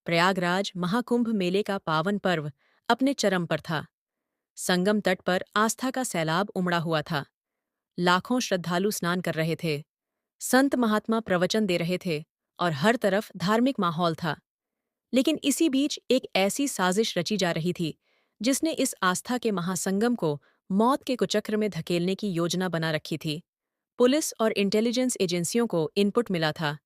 प्रयागराज महाकुंभ मेले का पावन पर्व अपने चरम पर था। संगम तट पर आस्था का सैलाब उमड़ा हुआ था। लाखों श्रद्धालु स्नान कर रहे थे। संत महात्मा प्रवचन दे रहे थे और हर तरफ धार्मिक माहौल था। लेकिन इसी बीच एक ऐसी साजिश रची जा रही थी जिसने इस आस्था के महासंगम को मौत के कुचक्र में धकेलने की योजना बना रखी थी। पुलिस और इंटेलिजेंस एजेंसियों को इनपुट मिला था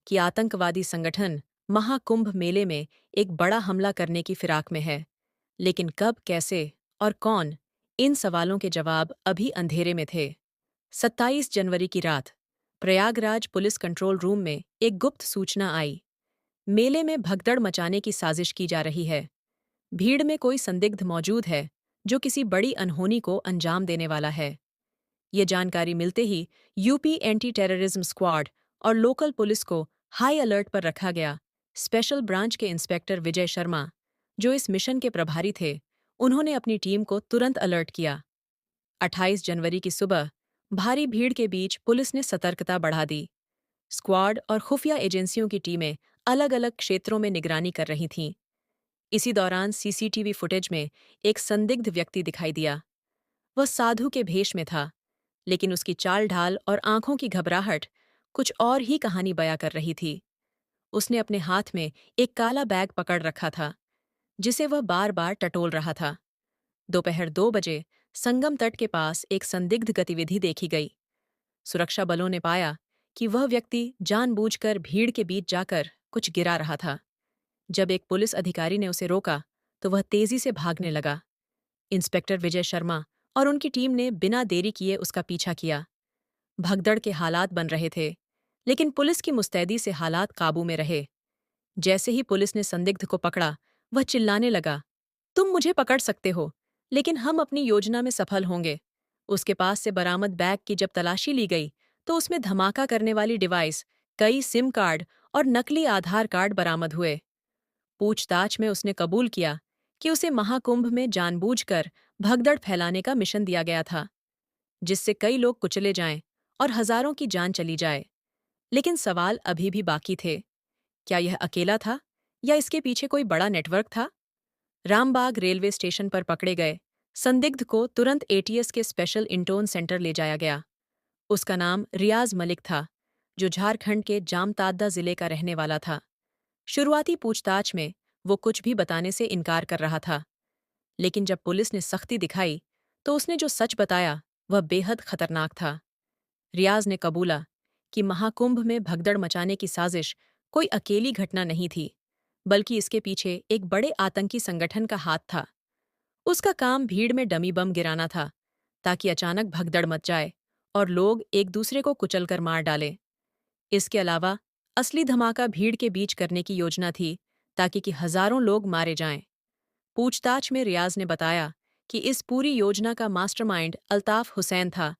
कि आतंकवादी संगठन महाकुंभ मेले में एक बड़ा हमला करने की फिराक में है। लेकिन कब, कैसे और कौन, इन सवालों के जवाब अभी अंधेरे में थे। 27 जनवरी की रात प्रयागराज पुलिस कंट्रोल रूम में एक गुप्त सूचना आई। मेले में भगदड़ मचाने की साजिश की जा रही है। भीड़ में कोई संदिग्ध मौजूद है जो किसी बड़ी अनहोनी को अंजाम देने वाला है। ये जानकारी मिलते ही यूपी एंटी टेररिज्म स्क्वाड और लोकल पुलिस को हाई अलर्ट पर रखा गया। स्पेशल ब्रांच के इंस्पेक्टर विजय शर्मा, जो इस मिशन के प्रभारी थे, उन्होंने अपनी टीम को तुरंत अलर्ट किया। 28 जनवरी की सुबह भारी भीड़ के बीच पुलिस ने सतर्कता बढ़ा दी। स्क्वाड और खुफिया एजेंसियों की टीमें अलग अलग क्षेत्रों में निगरानी कर रही थीं। इसी दौरान सीसीटीवी फुटेज में एक संदिग्ध व्यक्ति दिखाई दिया। वह साधु के भेष में था, लेकिन उसकी चाल ढाल और आंखों की घबराहट कुछ और ही कहानी बयां कर रही थी। उसने अपने हाथ में एक काला बैग पकड़ रखा था, जिसे वह बार बार टटोल रहा था। दोपहर 2 बजे संगम तट के पास एक संदिग्ध गतिविधि देखी गई। सुरक्षा बलों ने पाया कि वह व्यक्ति जानबूझकर भीड़ के बीच जाकर कुछ गिरा रहा था। जब एक पुलिस अधिकारी ने उसे रोका, तो वह तेजी से भागने लगा। इंस्पेक्टर विजय शर्मा और उनकी टीम ने बिना देरी किए उसका पीछा किया। भगदड़ के हालात बन रहे थे, लेकिन पुलिस की मुस्तैदी से हालात काबू में रहे। जैसे ही पुलिस ने संदिग्ध को पकड़ा, वह चिल्लाने लगा, तुम मुझे पकड़ सकते हो, लेकिन हम अपनी योजना में सफल होंगे। उसके पास से बरामद बैग की जब तलाशी ली गई, तो उसमें धमाका करने वाली डिवाइस, कई सिम कार्ड और नकली आधार कार्ड बरामद हुए। पूछताछ में उसने कबूल किया कि उसे महाकुंभ में जानबूझकर भगदड़ फैलाने का मिशन दिया गया था, जिससे कई लोग कुचले जाएं और हजारों की जान चली जाए। लेकिन सवाल अभी भी बाकी थे। क्या यह अकेला था या इसके पीछे कोई बड़ा नेटवर्क था? रामबाग रेलवे स्टेशन पर पकड़े गए संदिग्ध को तुरंत एटीएस के स्पेशल इंटोन सेंटर ले जाया गया। उसका नाम रियाज मलिक था, जो झारखंड के जामतादा जिले का रहने वाला था। शुरुआती पूछताछ में वो कुछ भी बताने से इनकार कर रहा था, लेकिन जब पुलिस ने सख्ती दिखाई, तो उसने जो सच बताया वह बेहद खतरनाक था। रियाज ने कबूला कि महाकुंभ में भगदड़ मचाने की साजिश कोई अकेली घटना नहीं थी, बल्कि इसके पीछे एक बड़े आतंकी संगठन का हाथ था। उसका काम भीड़ में डमी बम गिराना था, ताकि अचानक भगदड़ मच जाए और लोग एक दूसरे को कुचलकर मार डालें। इसके अलावा असली धमाका भीड़ के बीच करने की योजना थी, ताकि कि हजारों लोग मारे जाएं। पूछताछ में रियाज ने बताया कि इस पूरी योजना का मास्टरमाइंड अल्ताफ हुसैन था,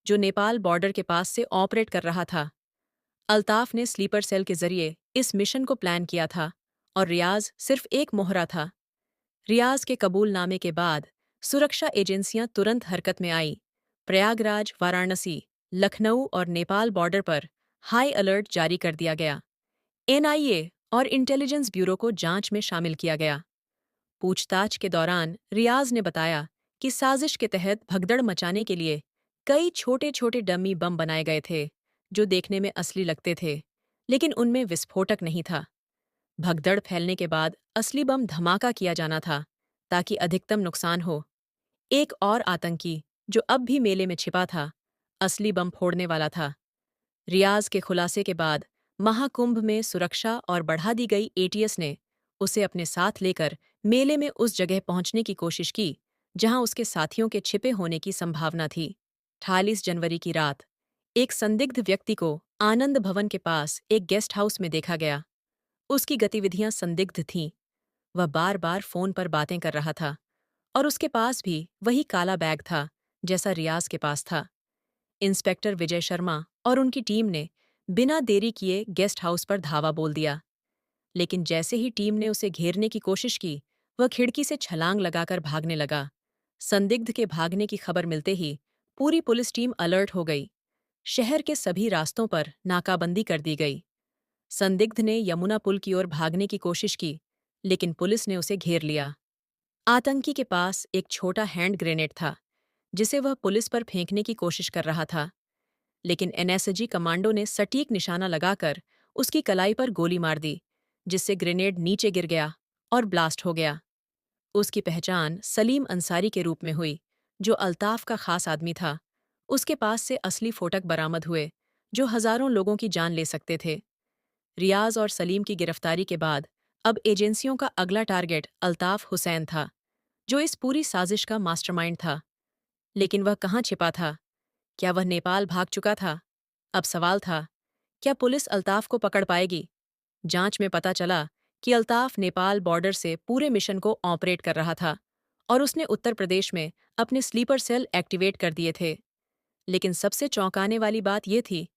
जो नेपाल बॉर्डर के पास से ऑपरेट कर रहा था। अल्ताफ ने स्लीपर सेल के जरिए इस मिशन को प्लान किया था और रियाज सिर्फ एक मोहरा था। रियाज के कबूलनामे के बाद सुरक्षा एजेंसियां तुरंत हरकत में आई। प्रयागराज, वाराणसी, लखनऊ और नेपाल बॉर्डर पर हाई अलर्ट जारी कर दिया गया। एनआईए और इंटेलिजेंस ब्यूरो को जांच में शामिल किया गया। पूछताछ के दौरान रियाज ने बताया कि साजिश के तहत भगदड़ मचाने के लिए कई छोटे छोटे डमी बम बनाए गए थे, जो देखने में असली लगते थे, लेकिन उनमें विस्फोटक नहीं था। भगदड़ फैलने के बाद असली बम धमाका किया जाना था, ताकि अधिकतम नुकसान हो। एक और आतंकी, जो अब भी मेले में छिपा था, असली बम फोड़ने वाला था। रियाज के खुलासे के बाद महाकुंभ में सुरक्षा और बढ़ा दी गई एटीएस ने उसे अपने साथ लेकर मेले में उस जगह पहुंचने की कोशिश की जहां उसके साथियों के छिपे होने की संभावना थी। 28 जनवरी की रात एक संदिग्ध व्यक्ति को आनंद भवन के पास एक गेस्ट हाउस में देखा गया। उसकी गतिविधियां संदिग्ध थीं। वह बार बार फोन पर बातें कर रहा था और उसके पास भी वही काला बैग था जैसा रियाज के पास था। इंस्पेक्टर विजय शर्मा और उनकी टीम ने बिना देरी किए गेस्ट हाउस पर धावा बोल दिया। लेकिन जैसे ही टीम ने उसे घेरने की कोशिश की, वह खिड़की से छलांग लगाकर भागने लगा। संदिग्ध के भागने की खबर मिलते ही पूरी पुलिस टीम अलर्ट हो गई। शहर के सभी रास्तों पर नाकाबंदी कर दी गई। संदिग्ध ने यमुना पुल की ओर भागने की कोशिश की, लेकिन पुलिस ने उसे घेर लिया। आतंकी के पास एक छोटा हैंड ग्रेनेड था, जिसे वह पुलिस पर फेंकने की कोशिश कर रहा था, लेकिन एनएसजी कमांडो ने सटीक निशाना लगाकर उसकी कलाई पर गोली मार दी, जिससे ग्रेनेड नीचे गिर गया और ब्लास्ट हो गया। उसकी पहचान सलीम अंसारी के रूप में हुई, जो अल्ताफ का खास आदमी था। उसके पास से असली फोटक बरामद हुए, जो हजारों लोगों की जान ले सकते थे। रियाज और सलीम की गिरफ्तारी के बाद अब एजेंसियों का अगला टारगेट अल्ताफ हुसैन था, जो इस पूरी साजिश का मास्टरमाइंड था। लेकिन वह कहाँ छिपा था? क्या वह नेपाल भाग चुका था? अब सवाल था, क्या पुलिस अल्ताफ को पकड़ पाएगी? जांच में पता चला कि अल्ताफ नेपाल बॉर्डर से पूरे मिशन को ऑपरेट कर रहा था और उसने उत्तर प्रदेश में अपने स्लीपर सेल एक्टिवेट कर दिए थे। लेकिन सबसे चौंकाने वाली बात यह थी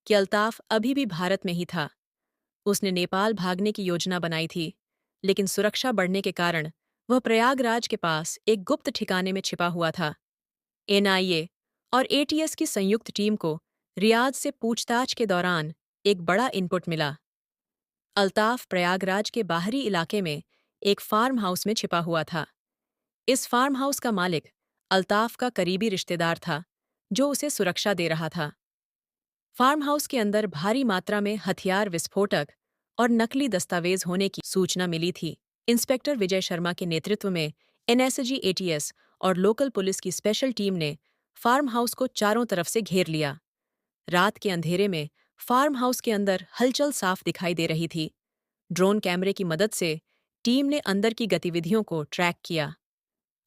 कि अल्ताफ अभी भी भारत में ही था। उसने नेपाल भागने की योजना बनाई थी, लेकिन सुरक्षा बढ़ने के कारण वह प्रयागराज के पास एक गुप्त ठिकाने में छिपा हुआ था। एनआईए और एटीएस की संयुक्त टीम को रियाद से पूछताछ के दौरान एक बड़ा इनपुट मिला। अल्ताफ प्रयागराज के बाहरी इलाके में एक फार्म हाउस में छिपा हुआ था। इस फार्म हाउस का मालिक अल्ताफ का करीबी रिश्तेदार था, जो उसे सुरक्षा दे रहा था। फार्म हाउस के अंदर भारी मात्रा में हथियार, विस्फोटक और नकली दस्तावेज होने की सूचना मिली थी। इंस्पेक्टर विजय शर्मा के नेतृत्व में एनएसजी, एटीएस और लोकल पुलिस की स्पेशल टीम ने फार्म हाउस को चारों तरफ से घेर लिया। रात के अंधेरे में फार्म हाउस के अंदर हलचल साफ दिखाई दे रही थी। ड्रोन कैमरे की मदद से टीम ने अंदर की गतिविधियों को ट्रैक किया।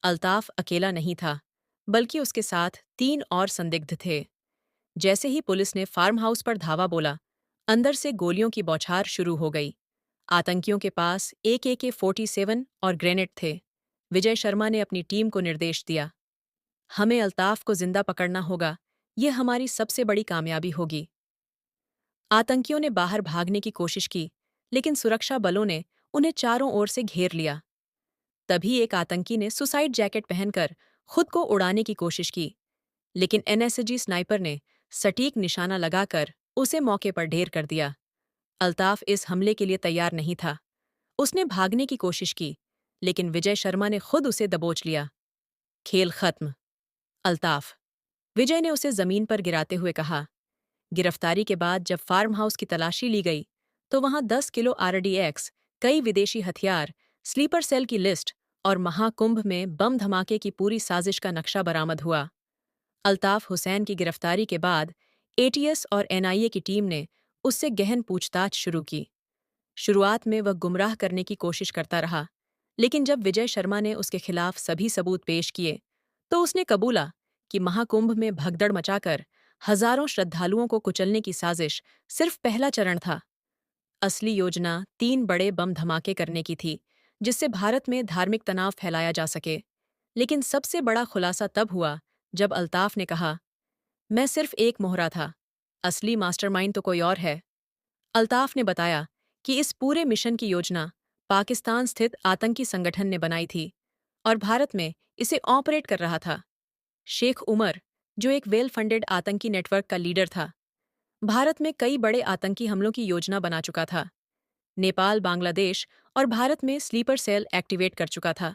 अल्ताफ अकेला नहीं था, बल्कि उसके साथ 3 और संदिग्ध थे। जैसे ही पुलिस ने फार्म हाउस पर धावा बोला, अंदर से गोलियों की बौछार शुरू हो गई। आतंकियों के पास एक AK-47 और ग्रेनेड थे। विजय शर्मा ने अपनी टीम को निर्देश दिया, हमें अल्ताफ को जिंदा पकड़ना होगा, यह हमारी सबसे बड़ी कामयाबी होगी। आतंकियों ने बाहर भागने की कोशिश की, लेकिन सुरक्षा बलों ने उन्हें चारों ओर से घेर लिया। तभी एक आतंकी ने सुसाइड जैकेट पहनकर खुद को उड़ाने की कोशिश की, लेकिन एनएसजी स्नाइपर ने सटीक निशाना लगाकर उसे मौके पर ढेर कर दिया। अल्ताफ इस हमले के लिए तैयार नहीं था। उसने भागने की कोशिश की, लेकिन विजय शर्मा ने खुद उसे दबोच लिया। खेल खत्म। अल्ताफ। विजय ने उसे जमीन पर गिराते हुए कहा। गिरफ्तारी के बाद जब फार्म हाउस की तलाशी ली गई, तो वहां 10 किलो RDX, कई विदेशी हथियार, स्लीपर सेल की लिस्ट और महाकुंभ में बम धमाके की पूरी साजिश का नक्शा बरामद हुआ। अल्ताफ हुसैन की गिरफ्तारी के बाद एटीएस और एनआईए की टीम ने उससे गहन पूछताछ शुरू की। शुरुआत में वह गुमराह करने की कोशिश करता रहा, लेकिन जब विजय शर्मा ने उसके खिलाफ सभी सबूत पेश किए, तो उसने कबूला कि महाकुंभ में भगदड़ मचाकर हजारों श्रद्धालुओं को कुचलने की साजिश सिर्फ पहला चरण था। असली योजना 3 बड़े बम धमाके करने की थी, जिससे भारत में धार्मिक तनाव फैलाया जा सके। लेकिन सबसे बड़ा खुलासा तब हुआ जब अल्ताफ ने कहा, मैं सिर्फ एक मोहरा था, असली मास्टरमाइंड तो कोई और है। अल्ताफ ने बताया कि इस पूरे मिशन की योजना पाकिस्तान स्थित आतंकी संगठन ने बनाई थी और भारत में इसे ऑपरेट कर रहा था। शेख उमर, जो एक वेल फंडेड आतंकी नेटवर्क का लीडर था, भारत में कई बड़े आतंकी हमलों की योजना बना चुका था। नेपाल, बांग्लादेश और भारत में स्लीपर सेल एक्टिवेट कर चुका था।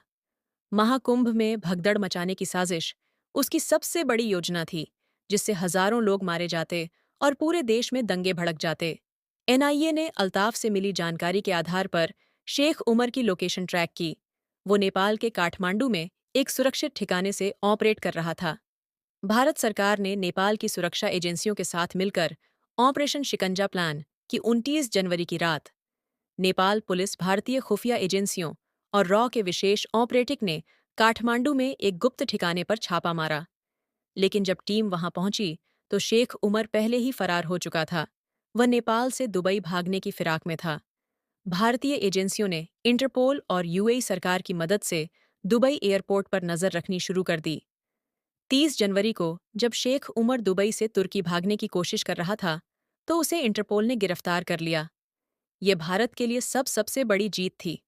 महाकुंभ में भगदड़ मचाने की साजिश उसकी सबसे बड़ी योजना थी, जिससे हजारों लोग मारे जाते और पूरे देश में दंगे भड़क जाते। एनआईए ने अल्ताफ से मिली जानकारी के आधार पर शेख उमर की लोकेशन ट्रैक की। वो नेपाल के काठमांडू में एक सुरक्षित ठिकाने से ऑपरेट कर रहा था। भारत सरकार ने नेपाल की सुरक्षा एजेंसियों के साथ मिलकर ऑपरेशन शिकंजा प्लान की 29 जनवरी की रात नेपाल पुलिस, भारतीय खुफिया एजेंसियों और रॉ के विशेष ऑपरेटिव ने काठमांडू में एक गुप्त ठिकाने पर छापा मारा। लेकिन जब टीम वहां पहुंची, तो शेख उमर पहले ही फरार हो चुका था। वह नेपाल से दुबई भागने की फिराक में था। भारतीय एजेंसियों ने इंटरपोल और यूएई सरकार की मदद से दुबई एयरपोर्ट पर नजर रखनी शुरू कर दी। 30 जनवरी को जब शेख उमर दुबई से तुर्की भागने की कोशिश कर रहा था, तो उसे इंटरपोल ने गिरफ्तार कर लिया। ये भारत के लिए सबसे बड़ी जीत थी।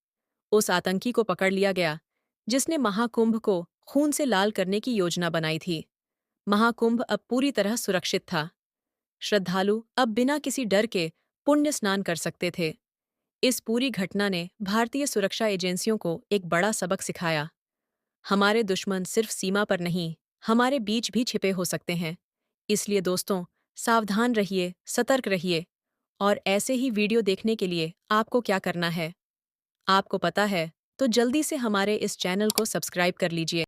उस आतंकी को पकड़ लिया गया जिसने महाकुंभ को खून से लाल करने की योजना बनाई थी। महाकुंभ अब पूरी तरह सुरक्षित था। श्रद्धालु अब बिना किसी डर के पुण्य स्नान कर सकते थे। इस पूरी घटना ने भारतीय सुरक्षा एजेंसियों को एक बड़ा सबक सिखाया। हमारे दुश्मन सिर्फ सीमा पर नहीं, हमारे बीच भी छिपे हो सकते हैं। इसलिए दोस्तों, सावधान रहिए, सतर्क रहिए। और ऐसे ही वीडियो देखने के लिए आपको क्या करना है? आपको पता है, तो जल्दी से हमारे इस चैनल को सब्सक्राइब कर लीजिए।